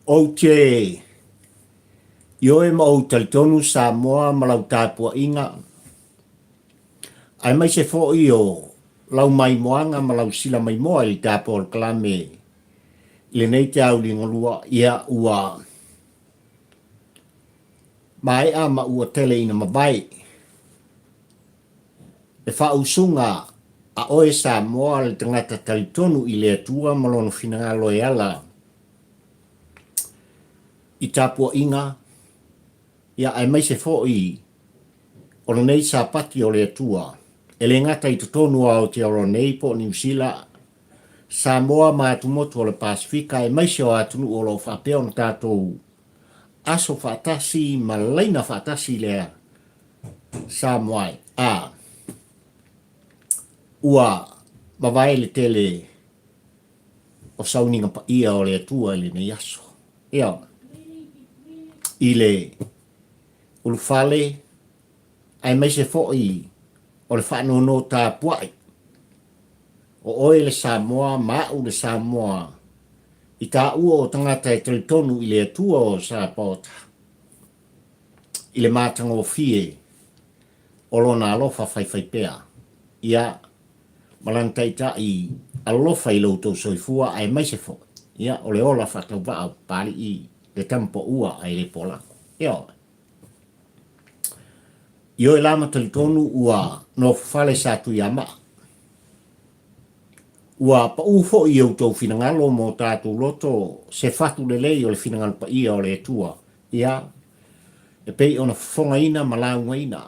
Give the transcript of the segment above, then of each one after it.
O te ioe ma o talitonu sa moa malau tāpua inga. Ai mai se fo i o lau mai moanga malau sila mai moa i tāpua o kalame i le nei te au li ngolua ia ua mai a ma ua tele ina mawai. E wha usunga a oe sa moa le tangata talitonu i le atua malono finangalo e ala i tāpua inga. Ia ai mai se fo i o nei sa pati o le atua. E le ngata i tutonu au te oro nei po New Zealand. Samoa ma tumotu o le Pasifika e mai se o atunu o lo whapea on tātou aso whatasi ma leina whatasi lea Samoa a ua mawai le tele o sauninga pa ia o le atua le nei aso. Ia i le ulufale ai mai se fo i o le whanono tā puai. O oe le Samoa, mau le Samoa, i tā ua o tangata e talitonu i le atua o Sapota. I le mātango fie, o lona alofa whaiwhaipea. Ia, malantaita i alofa i lautou soifua ai mai se fo. Ia, o le ola whatau wao pari i le tampo ua ai le polako. Ia, io e lama talitonu ua no fale sa tu yama. Ua pa ufo i au tau finangalo mo tātou loto se fatu le lei o le finangalo pa ia o le tua. Ia, e pei ona fonga ina malaunga ina.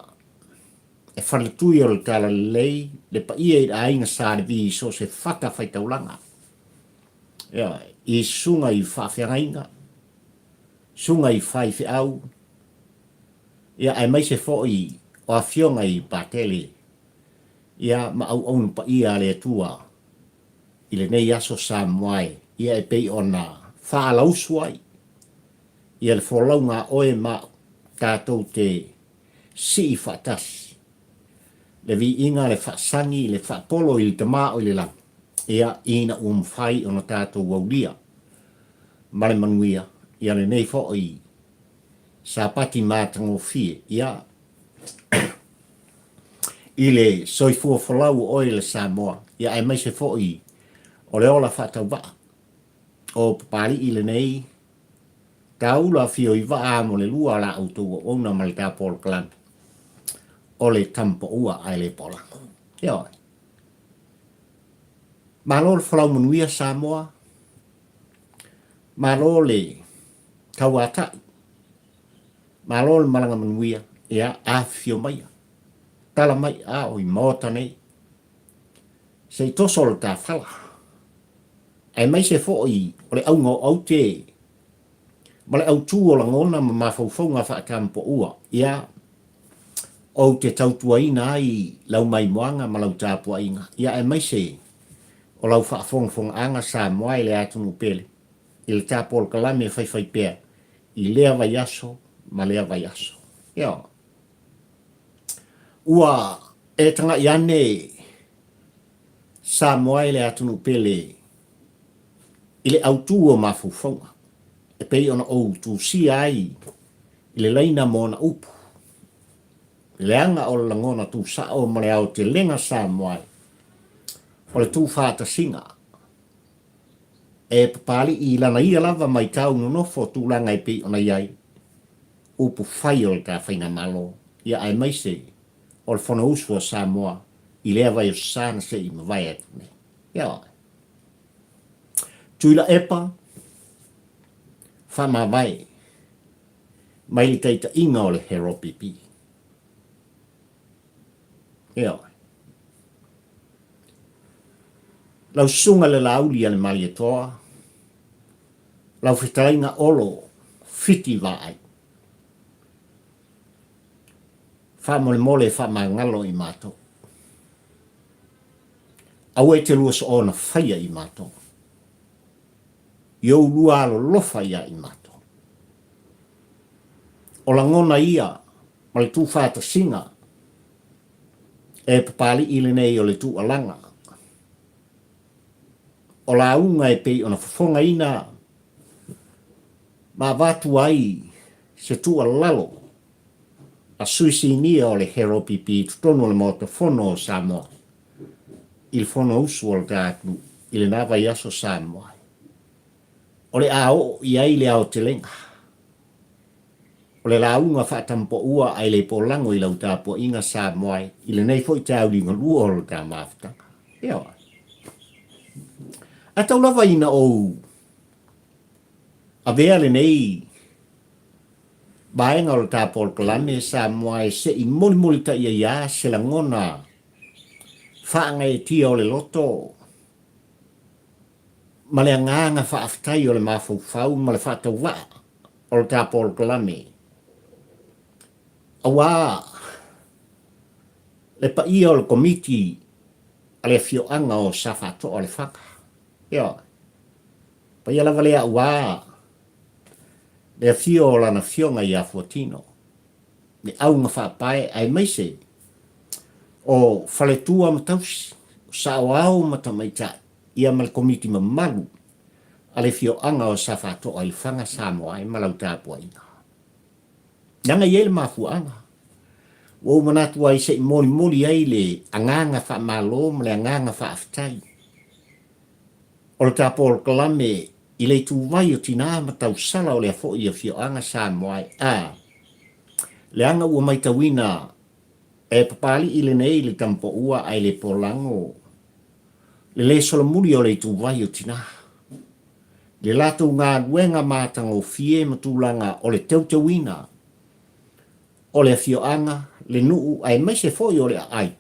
E whale tui o le tala le lei, le pa ia i a inga sa le vi so se fata whai taulanga. Ia, i sunga i whawhianga inga. Sunga i whai fi au. Ia, ai mai se fo i o a fionga i patele. Ia, ma au onu pa ia le tua. I le nei aso Samoai, ia e pei ona whaalausuai. Ia le wholaunga oe ma tātou te si i whatasi. Le vi inga le whasangi, le whapolo i le tama o le lang. Ia ina whai ona tātou waulia. Mare manuia, ia le nei fo i sa pati mātango fie. Ia i le soifua whalau oe le Samoa. Ia ai mai se fo i o le ola whatau waa. O papari i le nei, taula fio i waa mo le lua la autua o na mali tā pol kalan. O le tampo ua ai le pola. Ia oi. Malo le whalau manuia Samoa. Malo le tauatai. Malo le malanga manuia. Ia a fio mai. Tala mai a oi mota nei. Se toso le tā whala. Ai mai se fo i o le au ngō au te. Ma le au tū o la ngona ma mawhauwhaunga whaatampo ua. Ia o te tautua ina ai lau mai moanga ma lau tāpua inga. Ia ai mai se o lau whaafongfong anga sa moai le atunu pele. I le tāpol kalame whaiwhai pēr. I lea vai aso ma lea vai aso. Ia. Ua e tanga iane sa moai le atunu pele. Ile autua mawhauwhaunga. E pei ona ou tu si ai. Ile leina mona upu. Le anga o la ngona tu sao ma le au te lenga sa moai. O le tu whata singa. E papali i lana ia lava mai tau no nofo tu langa i pei ona iai. Upu whai o le ka whainga malo. Ia ai mai se. O le whona usua sa moa. I lea vai o sana se i mawai atu ne. Ia oi. Tuilaepa, Faamavae, mai li teita inga o le heropipi. Ia oi. Lau sunga le Laauli ale malietoa, lau whitainga olo fiti vai. Whamole mole Faamagalo i Matou. Au e te lua so ona whaia i Matou. Iou lua alo lofa ia i Matou. O la ngona ia, ma le tu whata singa, e papali ile nei o le tu alanga. O la unga e pei ona whafonga ina, Ma watu ai se tua lalo a suisinia o le hero pipi tutono le moto fono o Samoa. Il fono usu o le tātu i le nawa i aso Samoa. O le ao i ai le ao te lenga. O le launga whaatampo ua ai le polango i lau tāpua inga Samoa i le nei fo i tāu ringa lua o le tā mawhtanga. Ia. A tau lawa ina o a vea le nei baenga o le tāpua o kalame Samoa se i moli ta ia se la ngona whaanga e tia o le loto. Ma le nganga whaaftai o le mawhau ma le whaata wa o le tāpua o kalame. Awa le pa ia o le komiti a le fioanga o safato o le whaka. Ia. Pa ia lava lea awa le fio o lana fionga i a fuatino. Le aunga whaapae ai meise o whaletua matausi o sao au matamaita ia mal komiti mamalu a le fioanga o safato o le whanga Samoa i malau tāpua ina. Nanga iele mafuanga. O manatu ai se moli ai le anganga whaamalo ma le anganga whaaftai. O le tāpua o kalame i le tūwai o tina matau sala o le afo i a fioanga Samoa a le anga ua maitawina e papali i le nei le tampo ua ai le polango le solamuri o le tūwai o tina. Le lato ngā duenga mātanga o fie matulanga o le teutewina o le fioanga le nuu ai maise foi o le ai.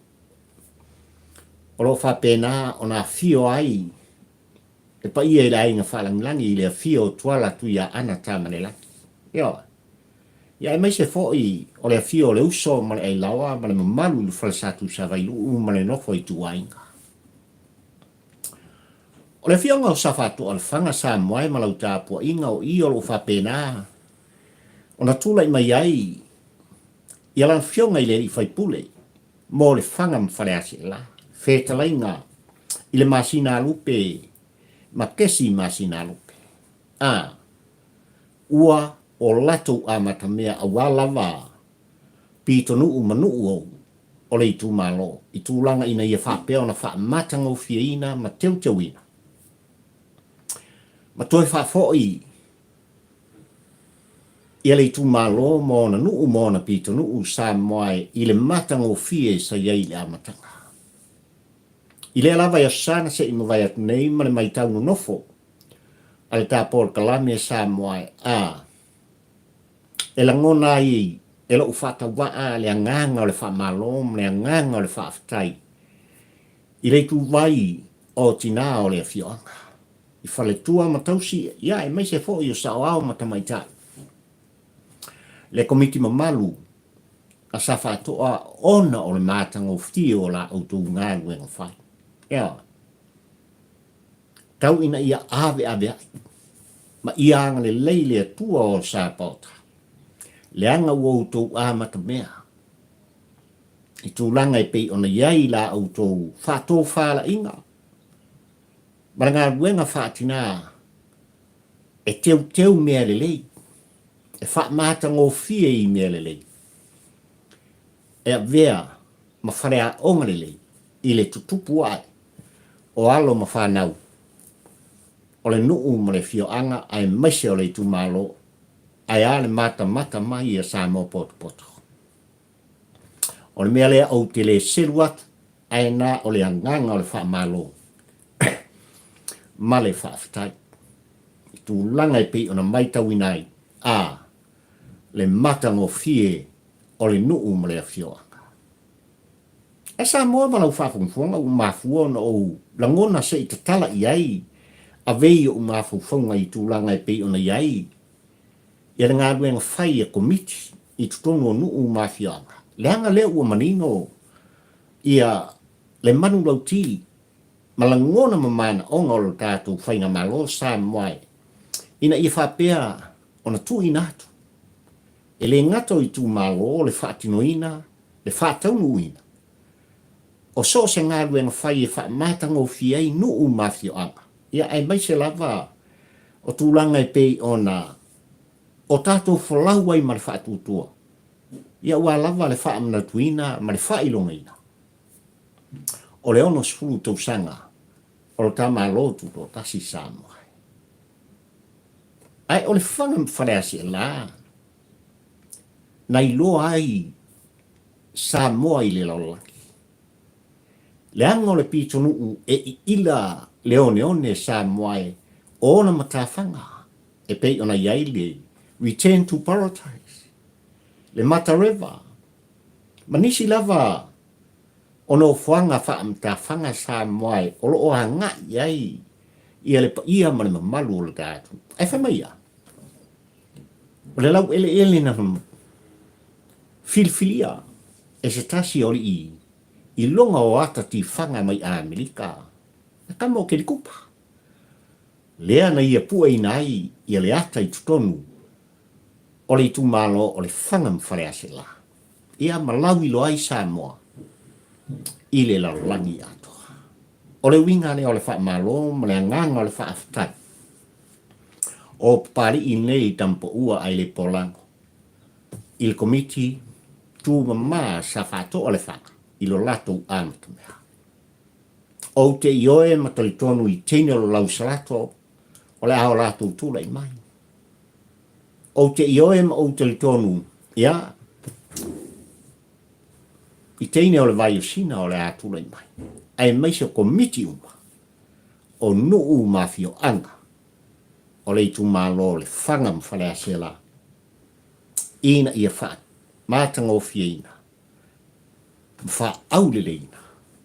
O lo whapena o nā fio ai e pa ia i la inga whalangilangi i le fio tuala tu ia ana tāmane laki. Ia. Ia e maise foi o le fio le uso ma le ai lawa ma le mamalu le falsatu sa vailu ma le nofo i tuainga. O le fionga o safatu al fanga Samoa ma lau tāpua inga o i o lo whapena o na tula i mai ai ia lan fionga i le i whaipule mo le fanga mwhareasi la. Whetalainga i le masina lupe ma kesi masina lupe. Ua o lato a matamea a walawa pitonu manu o le itu malo. I tūlanga ina ia whapea na whaamatanga o fiaina ma teutewina. Ma toi whafoi ia le itu malo mo na nuu mo na pitonu Samoa i le matanga o fie sa iai le amatanga. I le alava ia sana se inu vai atu nei ma le maitau no nofo ale tāpua kalame Samoa e la ngona i e la ufata waa le anganga o le whaamalom le anganga o le whaaftai i le tu vai o tina o le fioanga i whaletua matausi ia e meise fo i o sao au matamaitai le komiti mamalu a safatoa ona o le matanga o fio o la autu ngānu e ngawhai. Ia. Tau ina ia ave ma ia anga le leile tua o sapota. Le anga uautou a matamea. I tūlanga i pei ona iai la autou whato whala inga. Mara ngā ruenga whaatina e teu mea le lei. E whaamata ngō fie i mea le lei. E a vea ma wharea onga le lei. I le tutupu ai. O alo ma whanau. O le nuu ma le fioanga ai maise o le tumalo. Ai ale mata mai a Samoa poto. O le mea lea au te le seruat. Ai nā o le anganga o le whaamalo. Ma le whaaftai. I tūlanga i pei o na maitawinai. Le matango fie o le nuu ma le fioanga. E Samoa ma lau whaafunga u mafua na o langona se i tatala i ai. A vei o mafufunga i tūlanga i pei o na iai. Ia ngā ruenga whai a komiti i tutono nuu mafioanga. Le anga leo ua manino ia le manu lau ti ma langona mamana onga o le tātou whainga malo Samoa. Ina i whapea o na tu inatu. E le ngato i tu malo le whaatinoina, le whaataunuina. O so se ngā ruenga whai e whaamatango fiei nuu mafioanga. Ia ai mai se lava o tūlanga i pei o na o tātou whalau ai ma le whaatutua. Ia ua lava le whaamna tuina ma le whailonga ina. O le ono sfulu tau sanga, o le tama lotu to tasi Samoa. Ai o le whanga mwhareasi e la, nai loa ai Samoa i le laulaki. Le anga o le pitonu e i ila leone one Samoa e o na matawhanga e pei ona iai le return to paradise. Le Mata River. Manisi lava ono fuanga wha matawhanga Samoa e o lo oha ngā iai ia le pa ia ma le mamalu o le tātu. Ai whamaia. O le lau ele na filfilia e se tasi ori i longa o ata ti whanga mai a Amerika. Na kama o ke likupa. Lea na ia pua i nai ia le ata i tutonu o le tu malo o le whanga mwharease la. Ia malawi lo ai Samoa i le lalangi ato. O le winga ne o le wha malo ma le nganga o le wha aftai. O pari i nei tampo ua ai le polango. Il komiti tu mama sa fato o le whanga i lo lato amatu mea. O te ioe matalitonu i tene o lau salato o le ao lato tula i mai. O te ioe ma o talitonu ia i tene o le vai o sina o le atula i mai. Ai maise komiti uma o nuu mafio anga o le tu malo le whanga mwhalease la. Ina ia wha matanga o fia ina. Mwha aulele ina.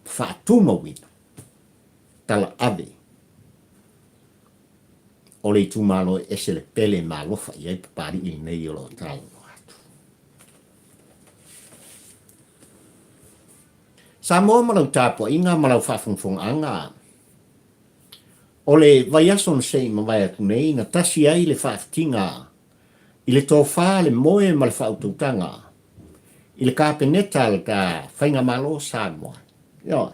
Mwha tumawina. Tala ave. O le tu malo e se le pele malofa i ai papari i nei o lo talo no atu. Samoa malau tāpua inga malau whawhungwhung anga. O le vaiason sei mawai atu nei na tasi ai le whawhtinga. I le tōwha le moe ma le whautautanga. I le kāpeneta le ka whainga malo Samoa. Ia.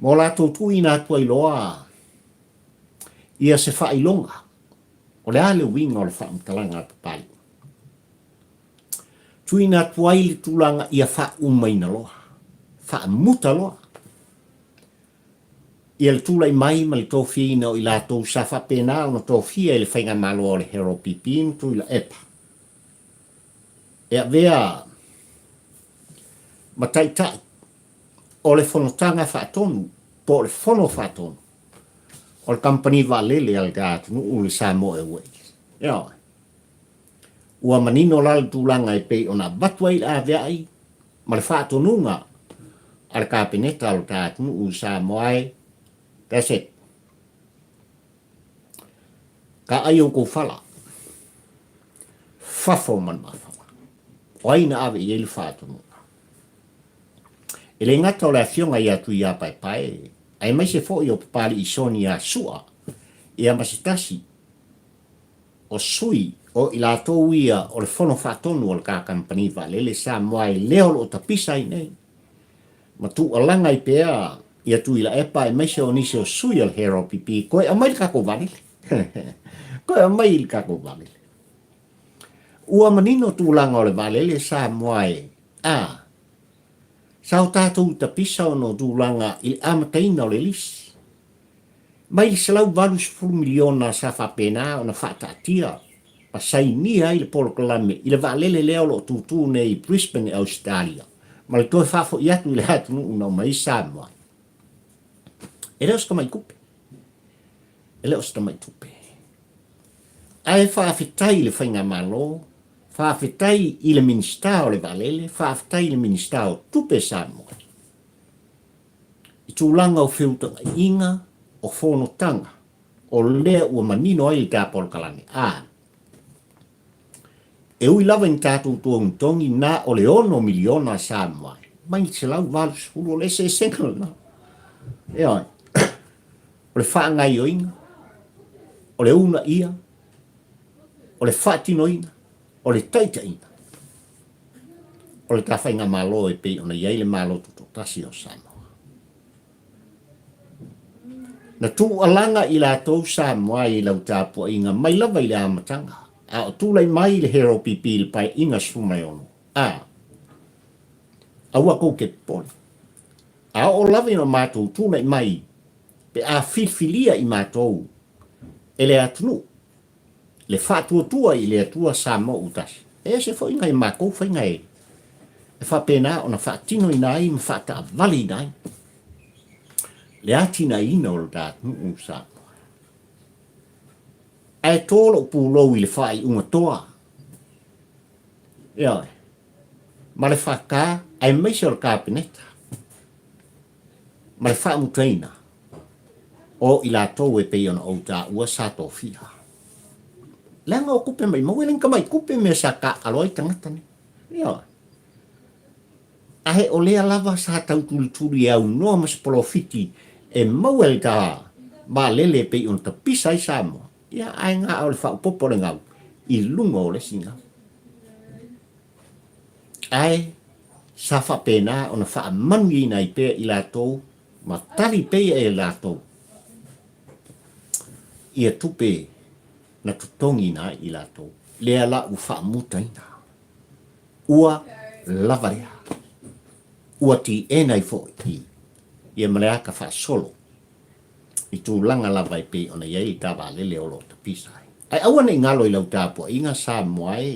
Mō lātou tui nā tua i loa. Ia se whailonga. O le ale winga o le whaamtalanga papali. Tui nā tua i le tūlanga ia whaumaina loa. Whaamuta loa. Ia le tūlai mai ma le tōwhina o i lātou sa whapena o na tōwhia i le whainga malo o le hero pipin Tuilaepa. Ea vea mataitai o le whanotanga whaatonu po le whono whaatonu o le company valele al gātunu u le Samoa Airways. Ea. Ua manino lal tūlanga e pei o na batwai a vea ai ma le whaatonunga al kāpeneta al gātunu u Samoa. That's it. Ka ai o kou whala. Whafo man mawhala. O aina awe i ele whātonu. E le ngata o le fionga i atu i a pai pai. Ai mai se fo i o papali i soni a sua. I a masitasi. O sui o i la tō ia o le whono whātonu o le kā kampani wa lele Samoa i leo o tapisa i nei. Ma tu alanga i pēa ia Tuilaepa e maise o nise o sui al hero pipi, koe a mai kako vanile. Koe a mai kako vanile. Ua manino tūlanga o le valele Samoa e, sao tātou tapisa o no tūlanga i amataina o le lisi. Mai li salau valus 10 miliona sa whapena o na whatatia, pa sainia i le polo kalame, i le valele leo lo tūtū nei Brisbane, Australia. Ma le toi whafo i atu i le hatu nuna o mai Samoa. E leo sta mai kupe. E leo sta mai tupe. Ai whaafetai le whainga malo, whaafetai i le minista o le valele, whaafetai i le minista o tupe Samoa. I tūlanga o whiutanga inga o whonotanga, o lea ua manino ai i tāpolo kalane. E ui lava in tātou tuongi na o le 1 miliona Samoa. Mai se lau valus hulu o le se sengala na. E oi. O le whaangai o inga, o le una ia, o le whaatino ina, o le taita ina. O le tawhainga malo e pei o na iai le malo tuto tasi o Samoa. Na tu alanga i la tau Samoa i lau tāpua inga mai lava i le amatanga. A o tūlai mai le hero pipi le pai inga sumai ono. Aua kou ke pole. A o lawe no mātou tūlai mai pe a filfilia i mātou e le atunu. Le whātua tua i le atua sa mo utasi. E se fo inga i mākou wha inga e. E wha pēnā o na whaatino i nai ma whaata a vali nai. Le atina ina o le tātunu sa. Ai tōlo pūlou i le whai unga toa. Ioi. Ma le whaka ai meisa o le kāpeneta. Ma le wha mutaina. O i la tōu e pei ona o tā ua sa tō whiha. Langa o kupe mai, maweleng ka mai kupe me sa ka aloi tangata ni. Ioi. Ahe o lea lava sa tau tuli au noa mas profiti e mawel ka ma lele pei on ta pisa i Samoa. Ia ai ngā au le wha upopo le ngau i lunga o le singa. Ai sa wha pēnā o na wha mangi nei pēr i la tōu ma tari pēr e la tōu. Ia tupe na tutongi nai i la tōu. Lea la u wha mutaina. Ua lavarea. Ua ti e nei fo i. Ia malea ka wha solo. I tū langa lava i pe ona iei ta wa lele o lo ta pisai. Ai aua nei ngalo i lau tāpua inga sa moai.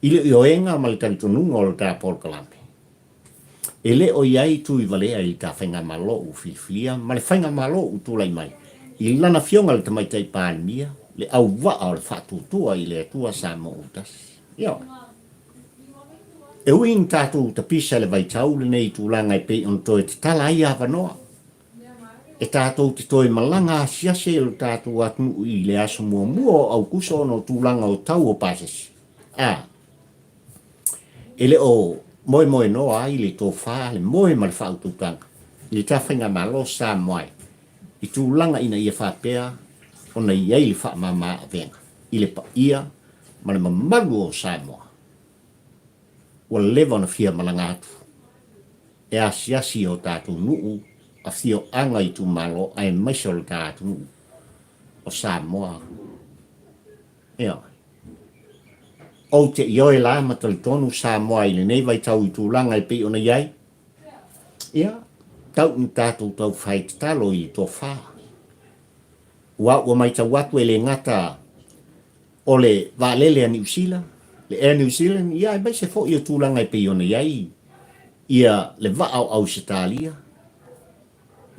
Ile i oenga ma le taritununga o lo tāpua o kalame. E le o iei tū i valea i ta whainga malo u fifia, ma le whainga malo u tūlai mai. I lana fionga le tamaitai pānia, le au waa o le whātūtua i le atua sa mo utas. Ia. E uing tātou ta pisa le vai tau le nei tū langa i pe on toi te tala i awanoa. E tātou te toi malanga siase o tātou atunu i le aso mua au kuso no tūlanga o tau o pasesi. E le o moe noa i le tō whā le moe ma le whaututanga. I le tawhinga malo sa moai. I tūlanga ina ia whapea o na iei le whaamama a venga. I le pa ia ma le mamaru o sa moa. O le lewa na fia malanga atu. E a siasi o tātou nuu a fio anga i tu malo ai maisol tātu o Samoa. Ia. O te ioe la matali tonu Samoa i le nei vai tau i tu langa i pe ona iai. Ia. Tau ni tātou tau whai te talo i tō whā. Ua mai tau watu e le ngata o le wālele a New Zealand. Le Air New Zealand, ia e bai se fo i o tu langa i pe ona iai. Ia le va'au au Sitalia.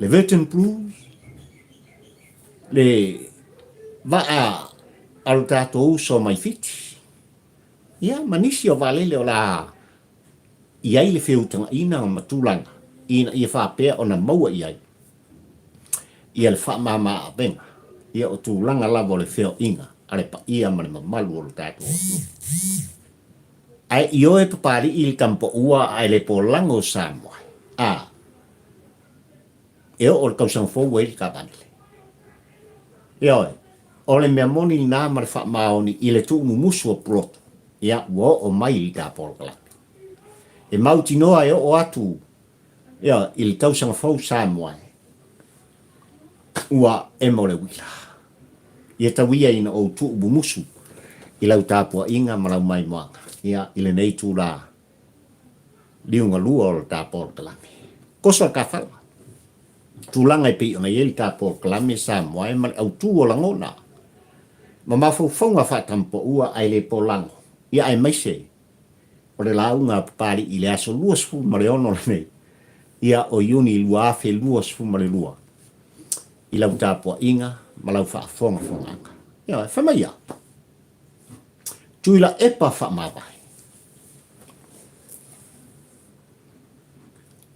Le Virgin Blues, le va'a al tātou so mai fiti. Ia, manisi o valele o la iai le whiutanga ina o matulanga, ina ia whapea o na maua iai. Ia le whaamama a venga, ia o tūlanga lava o le whio inga, ale pa ia mani mamalu o le tātou. Ai ioe papari i le kampo ua ai le po lango Samoa. E o le kausang fōu e li ka vanile. Ioi, o le mea moni nā mara wha maoni i le tū mumusu o proto. Ia, ua o mai li ka polo kalaki. E mauti noa e o atu, ia, i le kausang fōu Samoa. Ua e mo le wila. Ia tawia ina o tū mumusu i lau tāpua inga malau mai moanga. Ia, i le nei tū la liunga lua o le tāpolo kalaki. Kosa ka whala. Tūlanga i pei ona ieli tāpō kalame sa moa e mali au tū o langona. Ma mawhauwhaunga whatampo ua ai le pō lango. Ia ai maise. O le launga papari i le aso luas fu mare ono nei. Ia o iuni lua afe luas fu mare lua. I lau tāpō inga, ma lau whaafonga whonganga. Ia, whamaia. Tuilaepa Faamavae.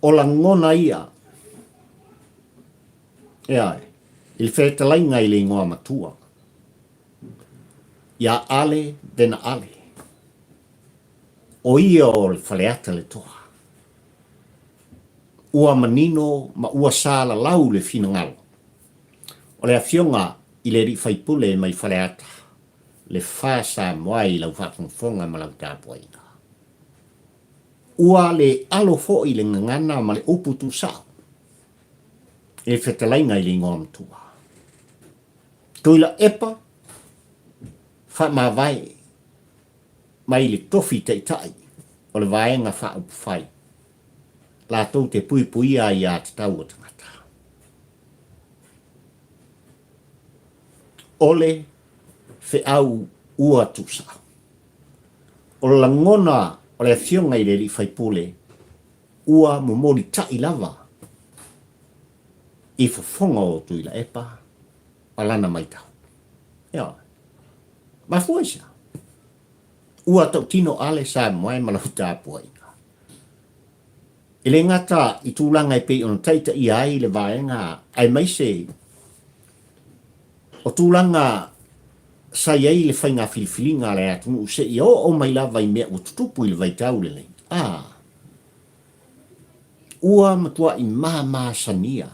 O langona ia. Ia, il whetalai ngai le ngoa matua. Ia ale, dena ale. O ia o le whaleata le toa. Ua manino ma ua sāla lau le finangalo. O le awhionga i le ri whaipule mai whaleata. Le whasa moai lau whakamwhonga ma lau tāpua inga. Ua le Alofa i le ngangana ma le uputu sao. E whetalai ngai le ngoa matua. Tuilaepa Faamavae mai le tofi taitai o le vaenga faamawhai. Lātou te pui a ia te tau o tangata. Ole fe au ua tusa. O la ngona o le fionga i le li faipule ua momoli tai lava i fofonga o Tuilaepa alana Matou. Ia. Mafuisa. Ua tau tino ale sa moe malau tāpua ina. Ele ngata i tūlanga i pei on taita i ai le vaenga ai maise o tūlanga sa iei le whainga filifilinga le atu se i o mai lava i mea o tutupu i le vaitau le lei. Ua matua i mama sania.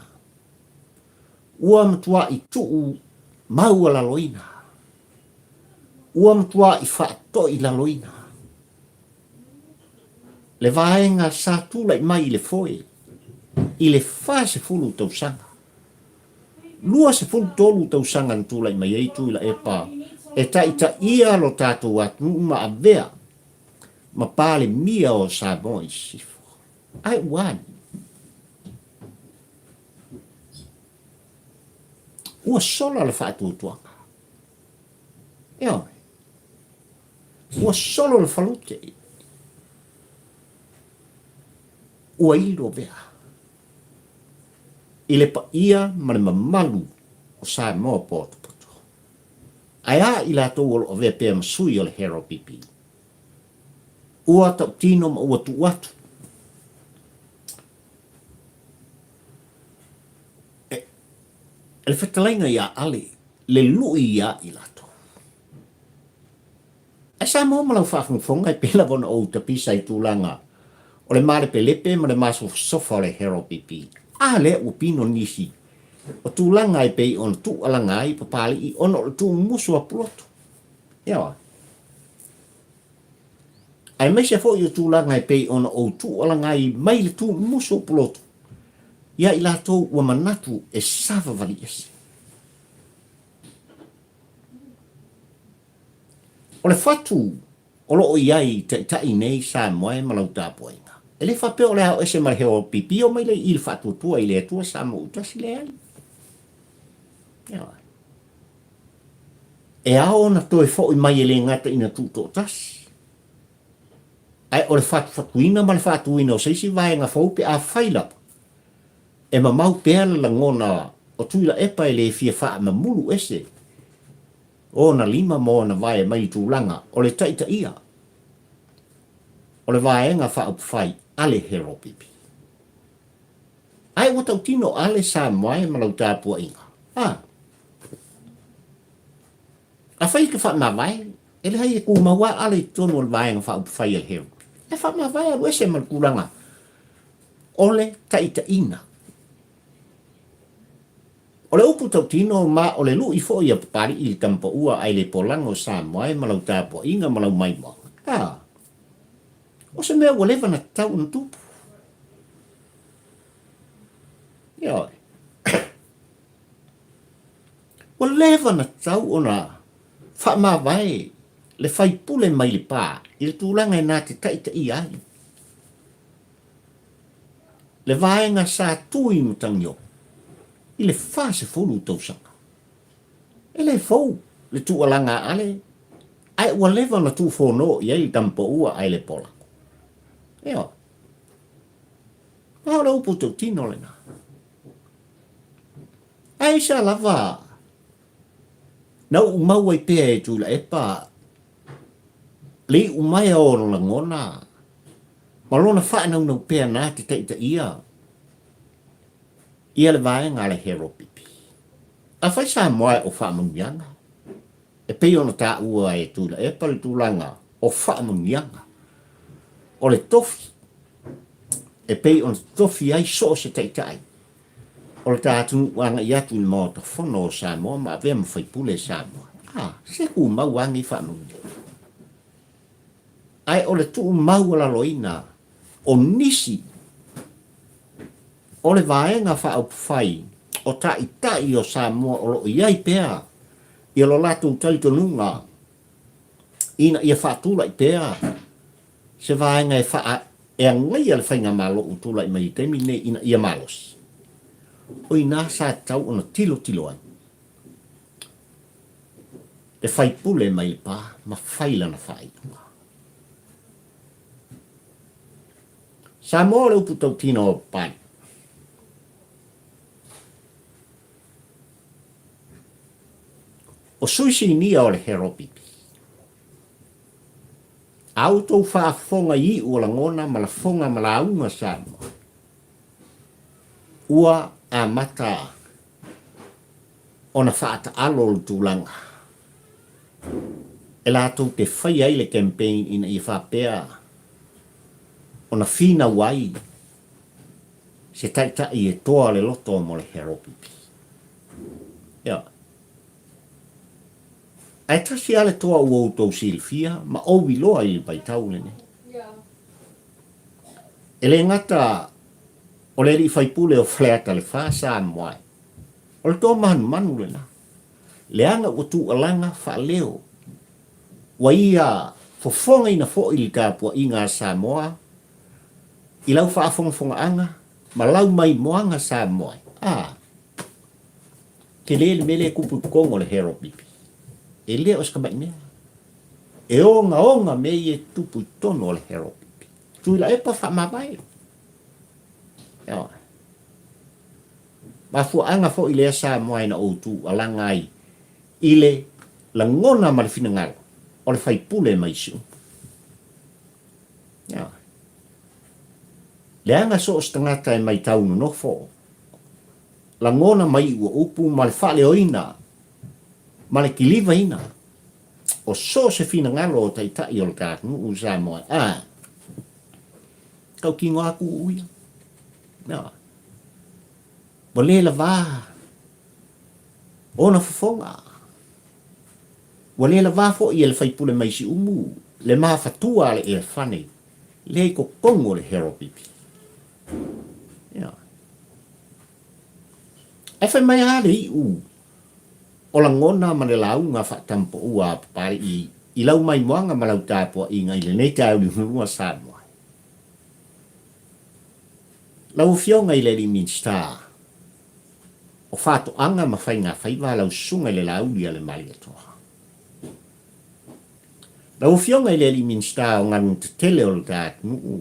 Ua matua i tuu mau la loina. Ua matua i whaato i la loina. Le vaenga sa tūlai mai i le foe. I le wha se fulu tau sanga. Lua se fulu tolu tau sanga na tūlai mai ei Tuilaepa. E taita ia lo tātou atu ma a vea. Ma pāle mia o sa moi sifo. Ai wani. Ua sola le whaatu tuanga. Ea. Ua solo le falute. Ua ilo vea. I le pa ia ma le mamalu o sa moa poto poto. Aia i la tau o vea pēr masui o le hero pipi. Ua tau tino ma ua tu watu. Le whetalainga ia ale, le lui ia i lato. E sa moa malau whaafunfonga i pēla vona o utapisa i tūlanga. O le mare pelepe ma le maso sofa le hero pipi. Le upino nisi. O tūlanga i pei on tu alanga i papali i ono le tu musu a puloto. Ia. Ai mai se fo i tūlanga i pei on o tu alanga i mai le tu musu a puloto. Ia i lātou ua manatu e sawa vali ese. O le whatu, o loo iai te tai nei sa moe malau tāpua inga. E le whape o le hao ese mara heo pipi o mai le i le whatu tua i le atua sa mo utasi le ali. E ao na toe fo i mai e le ngata ina tūto tasi. Ai o le whatu ina ma le whatu ina o seisi vai nga faupe a whailapa. E ma mau pēr la ngona o Tuilaepa e le fia wha ma mulu ese. O na lima mo na vai mai tūlanga o le taita ia. O le vaenga wha upwhai ale hero pipi. Ai o tau tino ale sa moe malau tāpua inga. A whai ka Faamavae, e le hai e ku maua ale tono o le vaenga wha upwhai ale hero. E Faamavae alu ese mal kulanga. O le taita ina. O le upu tau tino ma o le lu i fo i a papari i tampa ua ai le polango sa moe malau tāpua inga malau mai mo. O se mea ua lewa na tau na tupu. Ioi. Ua lewa na tau o na Faamavae le whaipule mai le pā i le tūlanga e nā te taita i ai. Le vaenga sa tui mutangio. I le fase fulu tau sanga. E le fau, le tualanga ale, ai ua lewa na tu fono i ai tampa ua ai le pola. Eo. Hau la upu tau tino le na. Ai sa lava, na umau ai pēa e Tuilaepa, li umai o la ngona, malona whaanau nau pēa nā te taita ia, ia le vaenga le hero pipi. A whai sa moe o whaamungianga. E pei ona tā ua e Tuilaepa le tūlanga o whaamungianga. O le tofi. E pei ona tofi ai so se taitai. O le tātu wanga i atu i mō ta whono o sa moa ma vea mwhai pule sa moa. Se ku mau wangi whaamungianga. Ai o le tuu mau la loina o nisi o le vaenga wha au whai o tai o sa moa o lo iai pēa i lo latu taitonunga ina ia Tuilaepa se vaenga e ngai al whainga malo o Tuilaepa mai temi ne ina ia malos. O ina sa tau ona tilo ai. E whai pule mai pa, ma whaila na whai. Sa mo le upu tau tino o pai. O suisi nia o le heropipi. Au tau whaafonga i ua langona ma la fonga ma la aunga sa mo. Ua a mata ona whaata alo le tūlanga. E la tau te whai ai le campaign ina i whapea ona fina wai se taita i e toa le loto mo le heropipi. Ia. Ai tasi ale toa ua utou silfia, ma owi loa i baitau lene. Ele ngata o le ri whaipule o fleata le whaasa moai. O le toa manu lena. Le anga o tu alanga wha leo. Wa ia fofonga ina fo ili kāpua i ngā Samoa. I lau whaafonga anga, ma lau mai moanga Samoa. Ke le mele kupu kongo le heropipi. E lea o skamai mea. E onga me e tupu tono o le heropipi. Tuilaepa Faamavae. Ma fua anga fo i lea Samoa ina outu alanga ai. Ile la ngona ma le finangalo. O le whaipule mai siu. Le anga so o stangata e mai taunu no fo. La ngona mai ua upu ma le whale oina. Ma le kiliva ina. O so se fina ngalo o taitai o le kātunu u Samoa. Kau ki ngā ku uia. Mo le la vā. Ona fofonga. Wa le la vā fo i le whaipule mai si umu. Le maa fatua le e whane. Le ko kongo le heropipi. E whai mai ale i u. O la ngona ma le lau ngā whaatampo ua pari i lau mai moanga ma lau tāpua i ngai le nei tau li hunua Samoa. Lau fionga i le li minsta. O whātu anga ma whai ngā whaiva lau sunga le Laauli le mali atoa. Lau fionga i le li minsta o nganu te tele o le tātunu.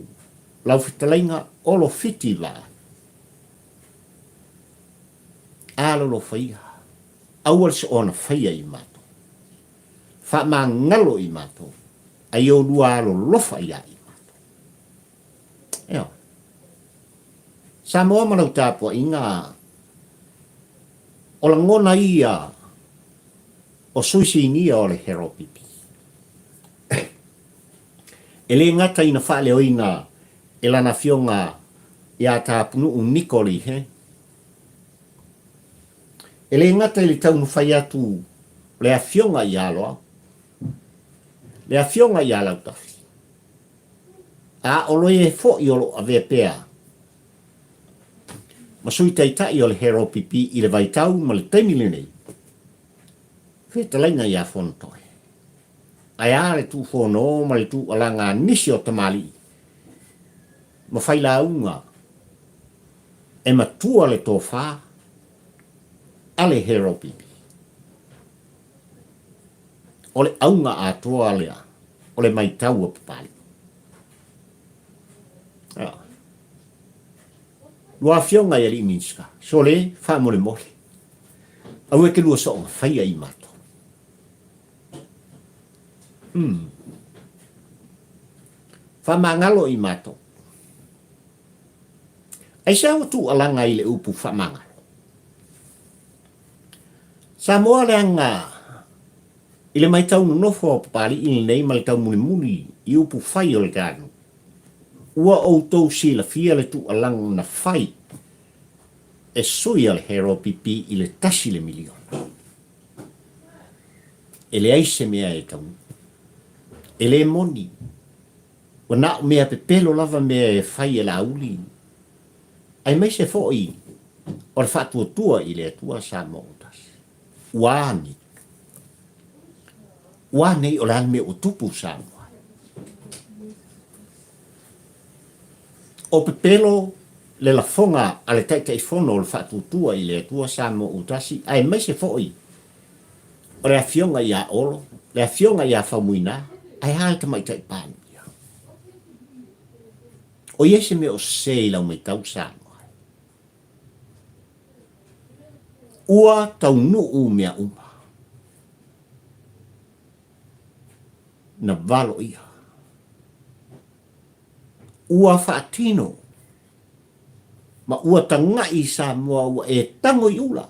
Lau whitalainga olo fiti la. Alolo whaia. Awal se ona whaia i Matou. Faamagalo i Matou. Ai o lua alo lofa ia i Matou. Samoa manau tāpua i ngā o la ngona ia o suisi nia o le heropipi. E le ngata ina whaale o ina e lana fionga ia tāpunu Nikoli he. E le ngata ili taunu whai atu le a fionga i aloa. Le a fionga i alau tafi. A olo e fo i olo a vepea. Ma sui taitai o le heropipi i le vaitau ma le taimile nei. Whetalaina i a whonotoe. Ai a le tu whono ma le tu alanga nisi o tamali. Ma whaila unga. E matua le tō wha. Ale heropipi. O le aunga a toa lea. O le maitau a papali. Lua fionga i ali minska. So le, wha mole mole. Au e ke lua soonga, whaia i Matou. Faamagalo i Matou. Ai sa o tu alanga i le upu Faamagalo. Samoa le anga i le mai tau nofo papali i nei ma le tau muni i upu whai o le gānu. Ua outou si la fia le tu alanga na whai e sui al heropipi i le tasi le miliona. E le aise mea e tau. E le moni. Wa na mea pe pelo lava mea e whai e Laauli. Ai mai se fo i o le whatua tua i le atua Samoa. Wani. Ua nei o lan me o tupu Samoa. O pepelo le la fonga ale tai fono le fatutua i le tua Samoa utasi ai mai se foi. O le afionga ia olo, le afionga ia famuina, ai hae ta mai tai pan. O iese me o sei lau me tau Samoa. Ua tau nuu mea uma. Na valo ia. Ua faatino. Ma ua tangai Samoa ua e tango i ula.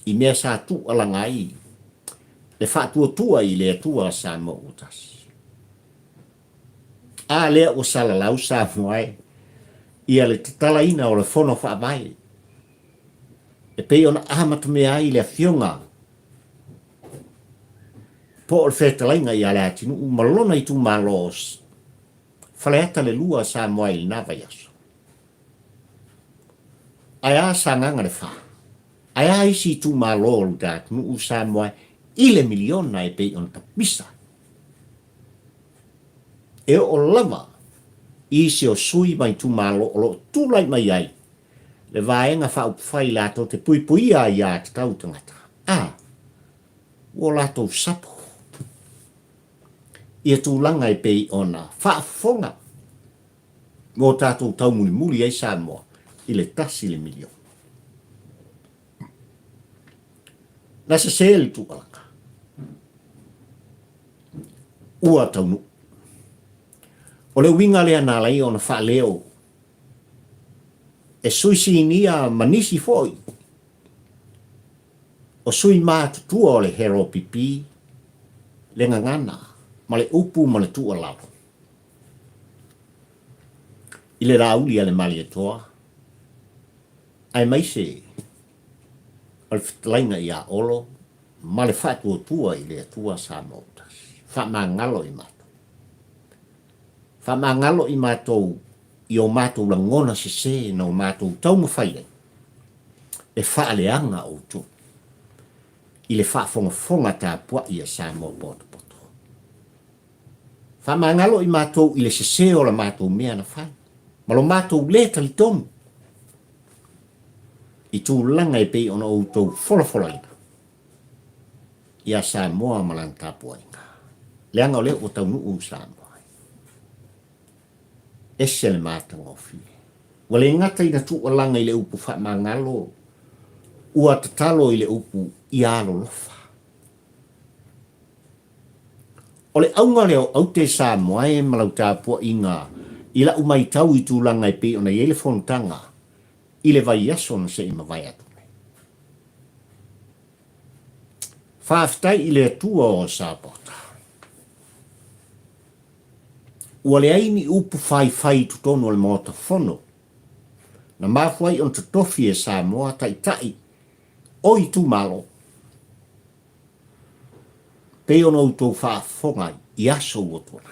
I mea sa tu alangai. Le faatua tua i le tua Samoa utasi. A lea o salalau Samoa e. Ia le tatala ina o le fono Faamavae. E pei ona ahamata mea i le afionga. Po o le whetalainga i ale atinu, malona i tu malos. Whaleata le lua Samoa i nawa yaso. Ai a sanganga le wha. Ai a isi tu malo lu datinu u Samoa i le miliona e pei ona tapisa. E o lava. Isi o sui mai tu malo o lo tūlai mai ai. Le vaenga wha upwhai lato te puipuia i a te tau tangata. O lato sapo. Ia tūlanga e pei ona whaafonga. Ngō tātou tau muli muli ai Samoa. I le tasi le milion. Nasa seli tūkalanga. Ua taunu. O le winga lea nalai ona wha leo. E sui sinia manisi foi. O sui mātutua o le hero pipi. Le ngangana. Ma le upu ma le tua lalo. I le Laauli ale mali e toa. Ai maise. O le fitalainga i a olo. Ma le whatua tua i le tua Samoa. Faamagalo i Matou. Faamagalo i Matou. I o Matou la ngona se na o Matou tau mawhaile. E whaaleanga o tu. I le whaafonga tā pua i a Samoa poto. Faamagalo i Matou i le se o la Matou mea na whai. Ma lo Matou le talitonu. I tūlanga e pei ona o tau fola ina. I a Samoa malanta pua inga. Leanga o leo o tau nuu Samoa. Ese le mātanga o fi. Wale ngata ina tualanga i le upu Faamagalo. Ua tatalo i le upu i Alofa. O le aunga leo au te Samoa e malau tāpua inga. I la umai tau i tūlanga i pe ona i ele fontanga. I le vai ason se ima vai atu. Whaafitai i le atua o Sapota. Ua le aini upu whai tutono le mota fono. Na mafuai on tutofi e Samoa tai. O i tu malo. Pe ona utou whaafonga i aso uotona.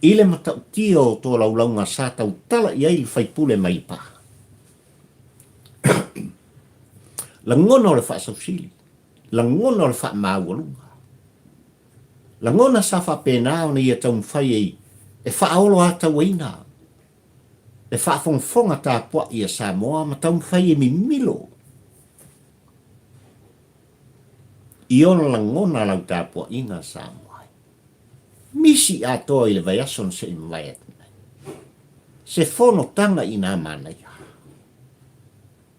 Ile matau tia o tō laulaunga sa tau tala i aili whaipule mai pa. La ngona o le whaasausili. La ngona o le whaamaualunga. La ngona sa whapena o na ia tau mwhai e whaaolo a tau aina. E whaafonga tā pua i a Samoa ma tau mwhai e mimilo. I ona la ngona lau tā pua inga Samoa. Misi ato i le vai ason se i mai atu. Se fono tanga i nā mana ia.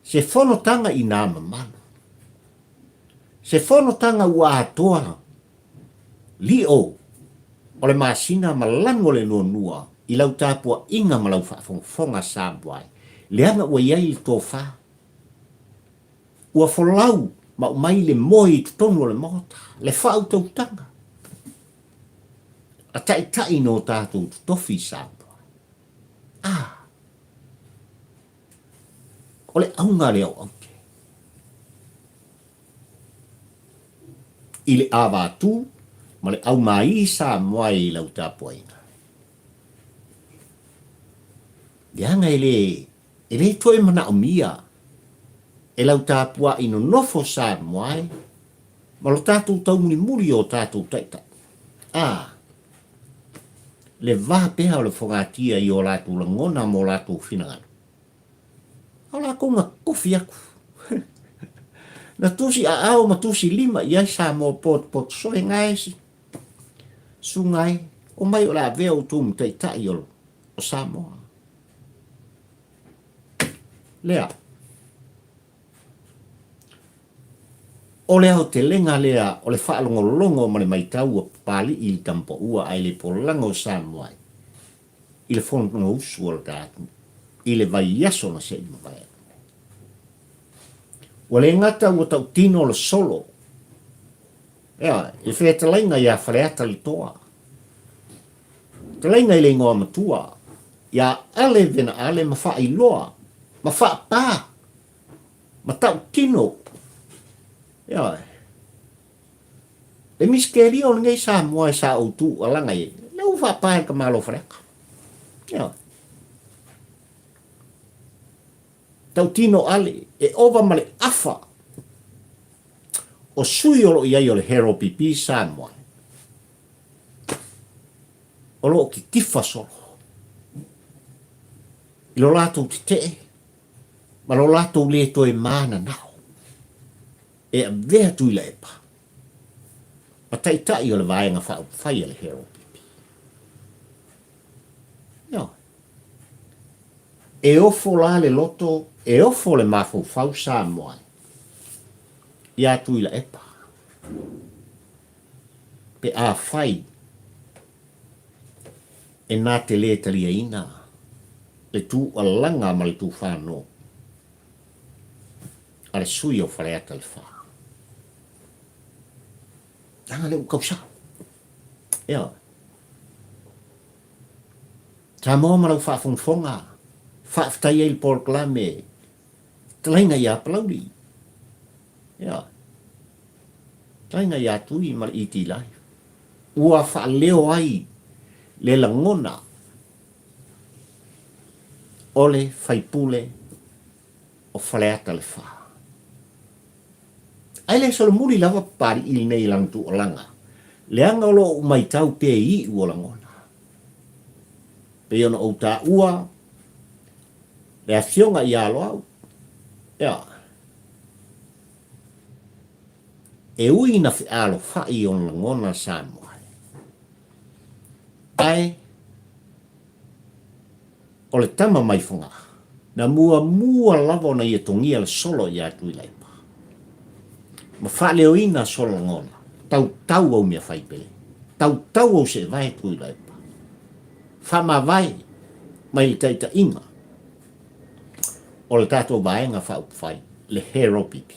Se fono tanga i nā mamana. Se fono tanga ua atoa. Li o. O le masina malango le nua. I lau tāpua inga malau whaafonga Samoa. Leanga ua iai i tō wha. Ua folau ma umai le moi i tutonu le mota. Le whaau tau tanga. A tai no tātou tofi Samoa. O le aunga leo auke. I le awa tu, ma le au mai Samoa i lau tāpua inga. Leanga ele toi mana o mia. e lau tāpua ino nofo Samoa, ma lo tātou tau muri o tātou taita. Le vā pēha o le whangatia i o lātou langona mo lātou whinangana. Au la konga kofi aku. Na tusi a au ma tusi lima iai Samoa pot soe ngaisi. Sungai, o mai o la vea o tūmu taitai o Samoa. Lea. O lea o te lenga lea, o le whaalongolongo ma le maitau o pali i tampo ua ai le polango o Samoa. I le whanonga usu o le tātu. I le vai yaso na se ima vai. O le ngata ua tau tino le solo. Ea, i whea te lainga ia whareata li toa. Te lainga i le ngoa matua. Ia ale vena ale ma wha i loa. Ma wha pā. Ma tau tino. Ia. E miskeri o ngai Samoa e sa o tu alanga e. Leu wha pā e ka malo whareka. Ia. Tau tino ale. E ova male afa. O sui olo iai o le hero pipi Samoa. O lo ki kifa solo. I lo lato te te. Ma lo lato le to e mana nao. E a vea Tuilaepa. Ma tai o le vaenga whai le hero pipi. Ia. E ofo la le loto, e ofo le mafo fau Samoa. Ia Tuilaepa. Pe a whai. E nā te le talia ina. Le tu alanga ma le tu whāno. A le sui o whareata le whā. Tanga le ukausa. Ea. Tā mō marau whaafonga. Whaaftai e il porklame. Talainga ia palauri. Ea. Talainga ia tui ma le iti lai. Ua whaaleo ai. Le langona. Ole whaipule o whaleata le wha. Ai le solo muri lava pari ili nei langtu o langa. Le anga olo mai tau pe i ua langona. Pe ona o ta ua. Le afionga i alo au. Ea. E ui na fi alo whai on langona Samoa. Ai. O le tama mai whunga. Na mua lavo na ia tongia le solo ia Tuilaepa. Ma whaleo ina solo ngona. Tau au mea whaipele. Tau au se vai Tuilaepa. Faamavae. Mai le taita inga. O le tato vaenga whai. Le hero pipi.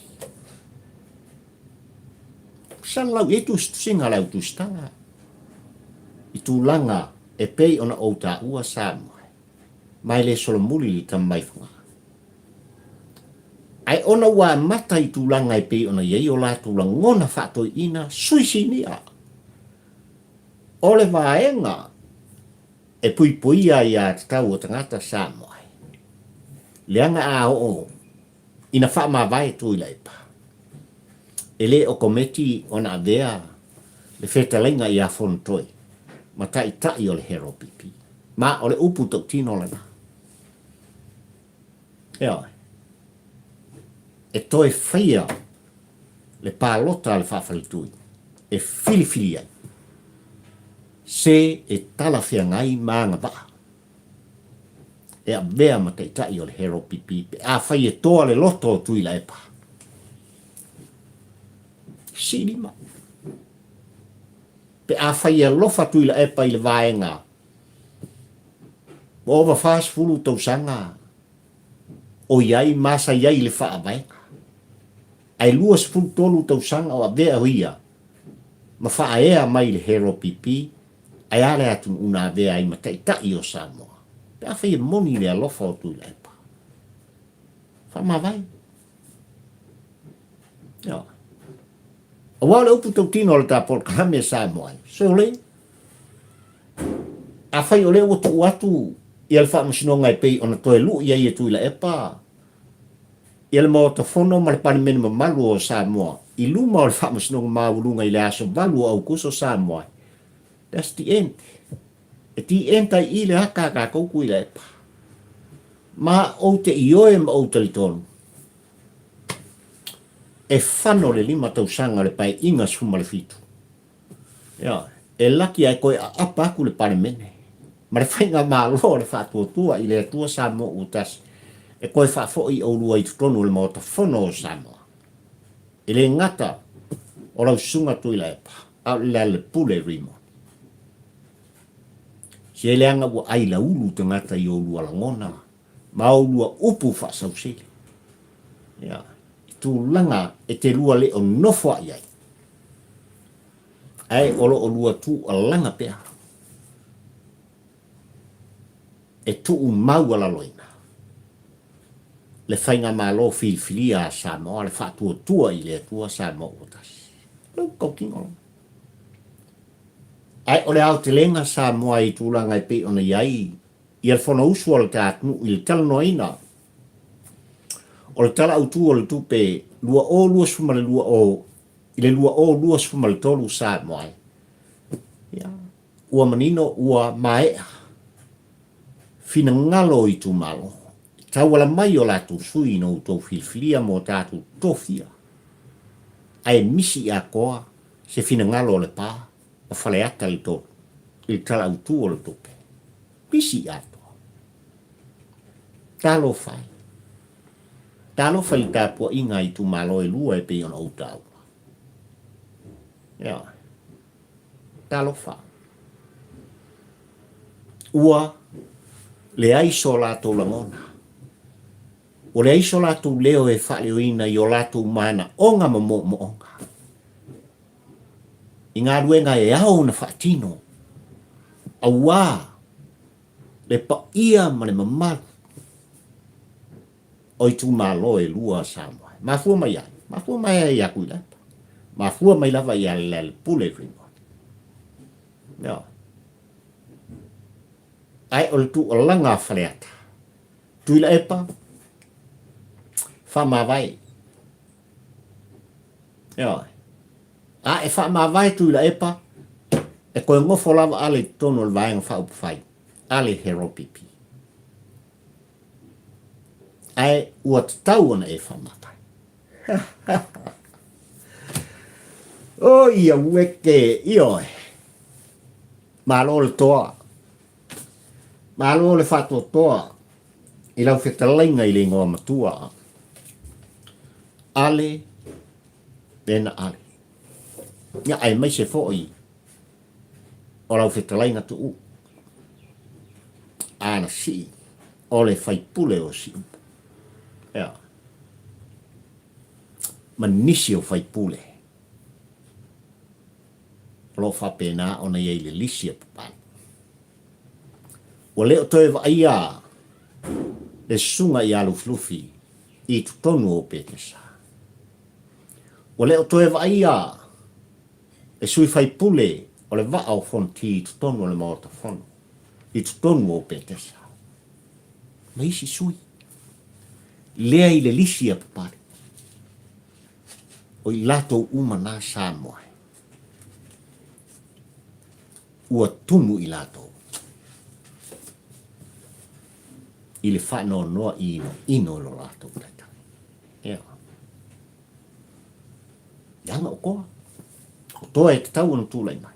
Salau e tu singa lau tu stanga. I tu langa e pei ona o ta ua Samoa. Mai le solo muli li tam mai whunga. Ai ona wa mata i tu langa e pei ona iei o la tu langona whato ina suisinia. Ole vaenga e puipuia ia te tau o tangata Samoa. Leanga a o ina Faamavae Tuilaepa. E le o kometi ona avea le whetalainga i a fontoi. Ma tai o le hero pipi. Ma o le upu tau tino lana. Ea. E toe whaia le pālota le whawhalitui. E fili ai. Se e tala whiangai maanga ba. E a vea ma tai o le hero pipi. Pe a whai e toa le loto o Tuilaepa. Sinima. Pe a whai e Alofa Tuilaepa i le vaenga. O wa fast fulu tau sanga. O iai masa iai le Faamavae. Ai luas fulu tolu tau sanga o a vea huia. Ma whaea mai le hero pipi. Ai ale atu una vea i ma tai o Samoa. Pe a whai e moni le Alofa o Tuilaepa. Faamavae. Ia. A wale upu tau tino le ta porkahame Samoa. So le. A whai o le o tu atu. I al wha masinonga e pei ona toe lu ia i e Tuilaepa. Ia le motofono ma le palemene mamalu o Samoa. I luma o le whaamasinoga maulunga i le aso valu au kuso Samoa. That's the end. E ti enta i le haka ka kouku i le epa. Ma o te ioe ma o te litonu. E whano le 5 tausanga le pai inga suma le fitu. Ia, e laki ai koe a apa aku le palemene. Ma le whainga malo le whaatuatua i le atua Samoa utas. E koe whaafo i au lua i tutonu le motofono o Samoa. I le ngata o lau sunga Tuilaepa. Au le pule rimo. Si ele anga ua ai la ulu te ngata i o lua langona. Ma o lua upu whaasausele. Ia. Tu langa e te lua le o nofo ai ai. Ai olo o lua tu a langa pea. E tu mau ala loina. Le whainga malo filia a Samoa, le whaatua tua i le tua Samoa otas. Lau kaukingo. Ai ole au te lenga Samoa i tūlanga i pe ona iai. I al whona usu o le tātunu i le tala noina. O le tala autu o le tupe lua o lua suma le lua o. I le lua o lua suma le tolu Samoa. Ia. Ua manino ua maea. Fina ngalo i tu malo. Tau wala mai o la tu sui no tau filfilia mo tatu tofia. Ai misi a koa se fina ngalo le pa. O fale ata i to. I tala autu o le tupe. Misi a to. Talo fai. Talo fai tapua inga i tu malo e lua e pe ona utau. Ia. Talo fai. Ua le aiso la to langona. O le aiso la to leo e whaleo ina i o la to mana onga mo onga. I ngā ruenga e au na whaatino. A wā. Le pa ia ma le mamaru. O i tu malo e lua Samoa. Mafua mai ai. Mafua mai ai a Tuilaepa. Mafua mai lava i a le pule rimo. Ia. Ai o le tu o langa whaleata. Tuilaepa. Faamavae. Ia. A e Faamavae Tuilaepa. E koe ngofo lava ale tono le vaenga whaupawhai. Ale heropipi. Ai ua tatau ana e Faamavae. O ia weke ioe. Malo le toa. Malo le whatua toa. I lau whetalainga i le ngoa matua. Ale. Bena ale. Ia ai mai se fo'i. O lau whetalainga tu u. Ana si. O le whaipule o si. Ia. Manisi o whaipule. Lo whapena o na iei le lisi a papai. O leo toe wa ia. Le sunga i alu flufi. I tutonu o pekesa. O leo toe wa ia. E sui whaipule. O le wa au fonti i tutonu o le maota fono. I tutonu o pekesa. Ma isi sui. Lea i le lisi a papai. O i lato uma na Samoa. Ua tumu i lato. I le whano noa ino lo lato. Ia. Ianga o koa. O toa e te tau ona tūlai mai.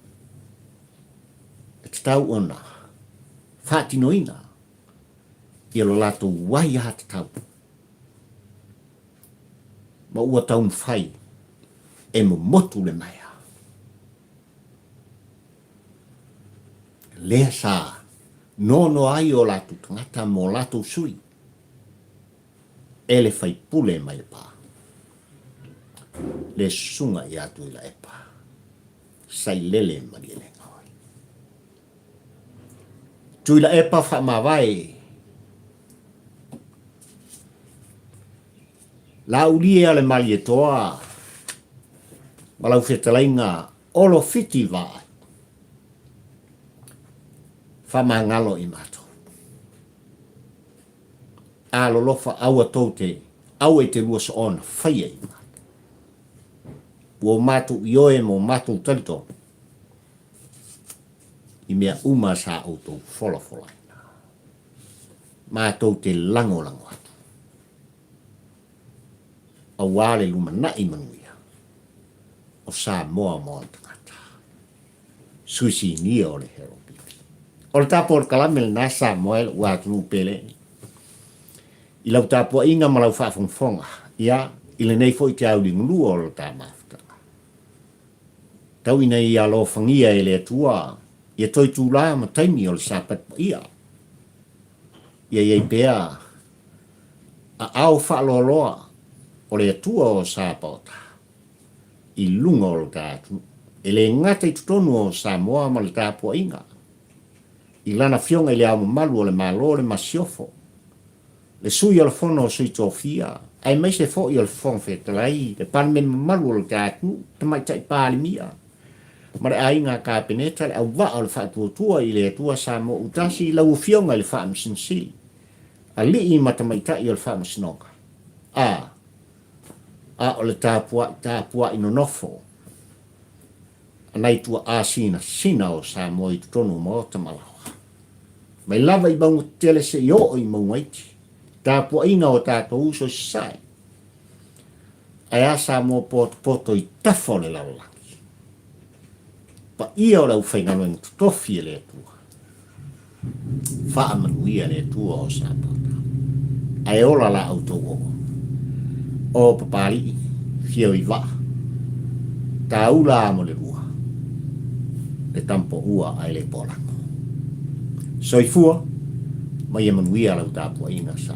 E te tau ona. Whātino ina. Ia lo lato wai a te tau. Ma ua tau mwhai. E mo motu le mai. Lea sa nono ai o latu tangata mo latu sui. Ele fai pule mai le pā. Le sunga i a Tuilaepa. Sai lele mari le ngoi. Tuilaepa Faamavae. Laauli e ale mali e toa. Malau whetalainga olo fiti vai. Faamagalo i Matou. Alofa aua tote au e te lua so ona, whaia i mata. Ua Matou i oe mo Matou talito. I mea uma sa autou fola. Matou te lango atu. A wale luma nai manuia. O sa moa tangata. Susi ni o le hero pipi. O le tapo o kalame le nasa moa le ua tunu pele. I lau tapo inga malau whaafonga. Ia, i le nei fo i te au li ngulu o le ta mafutanga. Tau ina i Alofa ngia e le atua. Ia toi tūlā ma taimi o le sapat pa ia. Ia iei pēa a au whaaloloa o le atua o sāpota. I lunga o le tātu. E le ngata i tutonu o Samoa ma le tāpua inga. I lana fionga i le au malu o le malo le masiofo. Le sui o le fono o sui tofia. Ai mai se fo i o le fong whetalai. Le panmen malu o le tātu. Tamai tai pāli mia. Mare ainga ka peneta le au wa o le whaatua i le atua Samoa utasi i lau fionga i le whaamsinsili. A li i matamaita i o le whaamasinonga. A o le tāpua ino nofo. Anai tua sina o Samoa i tutonu mo tamalawa. Mai lava i bangu tele se i o i maungaiti. Tāpua inga o tātou uso sai. Ai a Samoa poto i tafo le laulangi. Pa ia o lau whaingano in tutofi e le atua. Faamanuia le atua o Samoa. Ai ola la auto o papari fio i va taula mo le rua le tampo ua ai le pola soifua mai e manuia la utapu ina sa